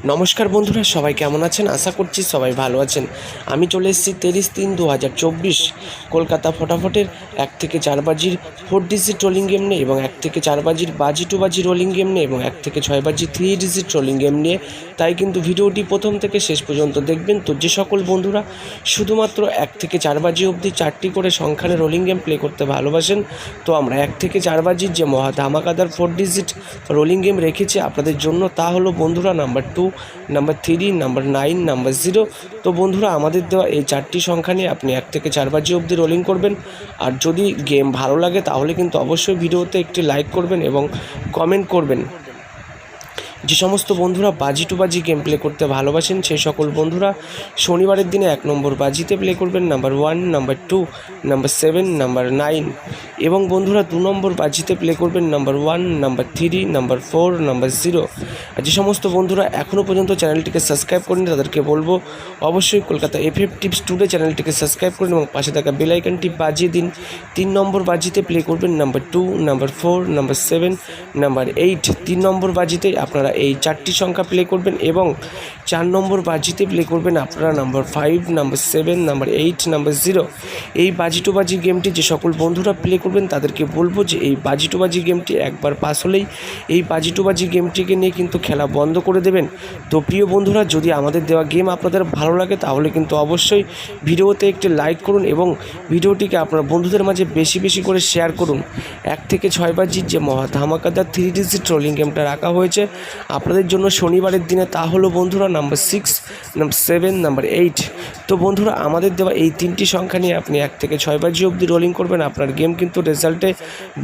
নমস্কার বন্ধুরা, সবাই কেমন আছেন? আশা করছি সবাই ভালো আছেন। আমি চলে এসেছি 23/3/2024 কলকাতা ফটাফটের 1 থেকে 4 বাজির 4 ডিজিট রোলিং গেম নিয়ে এবং 1 থেকে 4 বাজির বাজি টু বাজি রোলিং গেম নিয়ে এবং 1 থেকে 6 বাজি 3 ডিজিট রোলিং গেম নিয়ে। তাই কিন্তু ভিডিওটি প্রথম থেকে শেষ পর্যন্ত দেখবেন। তো যে সকল বন্ধুরা শুধুমাত্র 1 থেকে 4 বাজি অবধি 4টি করে সংখ্যানে রোলিং গেম প্লে করতে ভালোবাসেন, তো আমরা 1 থেকে 4 বাজির যে মহা ধামাকাদার 4 ডিজিট রোলিং গেম রেখেছি আপনাদের জন্য, তা হলো বন্ধুরা নাম্বার 2, নাম্বার 3, নাম্বার 9, নাম্বার 0। তো বন্ধুরা আমাদের দেওয়া এই 4টি সংখ্যা নিয়ে আপনি 1 থেকে 4 বাজি অবধি রোলিং করবেন। আর যদি গেম ভালো লাগে তাহলে কিন্তু অবশ্যই ভিডিওতে একটি লাইক করবেন এবং কমেন্ট করবেন। যে সমস্ত বন্ধুরা বাজি টু বাজি গেম প্লে করতে ভালোবাসেন সেই সকল বন্ধুরা শনিবারের দিনে 1 নম্বর বাজিতে প্লে করবেন, নাম্বার 1, নাম্বার 2, নাম্বার 7, নাম্বার 9। এবং বন্ধুরা 2 নম্বর বাজিতে প্লে করবেন নাম্বার 1, নাম্বার 3, নাম্বার 4, নাম্বার 0। আর যে সমস্ত বন্ধুরা এখনও পর্যন্ত চ্যানেলটিকে সাবস্ক্রাইব করেনি তাদেরকে বলবো অবশ্যই কলকাতা FF টিপস টুডে চ্যানেলটিকে সাবস্ক্রাইব করুন এবং পাশে থাকা বেল আইকনটি বাজিয়ে দিন। 3 নম্বর বাজিতে প্লে করবেন নাম্বার 2, নাম্বার 4, নাম্বার 7, নাম্বার 8। 3 নম্বর বাজিতে আপনারা এই 4টি সংখ্যা প্লে করবেন এবং 4 নম্বর বাজিতে প্লে করবেন আপনারা নাম্বার 5, নাম্বার 7, নাম্বার 8, নাম্বার 0। এই বাজি টু বাজি গেমটি যে সকল বন্ধুরা প্লে করবেন তাদেরকে বলবো যে এই বাজি টু বাজি গেমটি একবার পাস হলেই এই বাজি টু বাজি গেমটিকে নিয়ে কিন্তু খেলা বন্ধ করে দেবেন। তো প্রিয় বন্ধুরা, যদি আমাদের দেওয়া গেম আপনাদের ভালো লাগে তাহলে কিন্তু অবশ্যই ভিডিওতে একটি লাইক করুন এবং ভিডিওটিকে আপনার বন্ধুদের মাঝে বেশি বেশি করে শেয়ার করুন। 1 থেকে 6 বাজির যে মহা ধামাকাদার 3 ডিজিট রোলিং গেমটা রাখা হয়েছে আপনাদের জন্য শনিবারের দিনে, তা হলো বন্ধুরা নাম্বার 6, নাম্বার 7, নাম্বার 8। তো বন্ধুরা আমাদের দেওয়া এই 3টি সংখ্যা নিয়ে আপনি 1 থেকে 6 বাজি অবধি রোলিং করবেন, আপনার গেম কিন্তু রেজাল্টে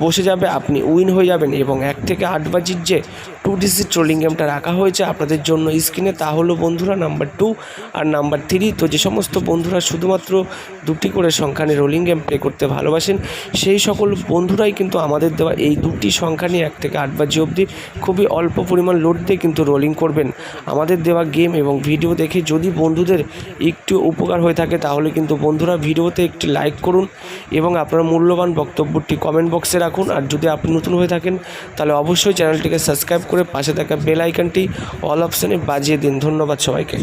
বসে যাবে, আপনি উইন হয়ে যাবেন। এবং 1 থেকে 8 বাজির যে 2 ডিজিট রোলিং গেমটা রাখা হয়েছে আপনাদের জন্য স্ক্রিনে, তা হলো বন্ধুরা নাম্বার 2 আর নাম্বার 3। তো যে সমস্ত বন্ধুরা শুধুমাত্র 2টি করে সংখ্যা নিয়ে রোলিং গেম প্লে করতে ভালোবাসেন সেই সকল বন্ধুরাই কিন্তু আমাদের দেওয়া এই 2টি সংখ্যা নিয়ে 1 থেকে 8 বাজি অবধি খুবই অল্প পরিমাণ লোড দিয়ে কিন্তু রোলিং করবেন। আমাদের দেওয়া গেম এবং ভিডিও দেখে যদি বন্ধুদের একটু উপকার হয়ে থাকে তাহলে কিন্তু বন্ধুরা ভিডিওতে একটি লাইক করুন এবং আপনার মূল্যবান বক্তব্যটি কমেন্ট বক্সে রাখুন। আর যদি আপনি নতুন হয়ে থাকেন তাহলে অবশ্যই চ্যানেলটিকে সাবস্ক্রাইব করে পাশে থাকা বেল আইকনটি অল অপশানে বাজিয়ে দিন। ধন্যবাদ সবাইকে।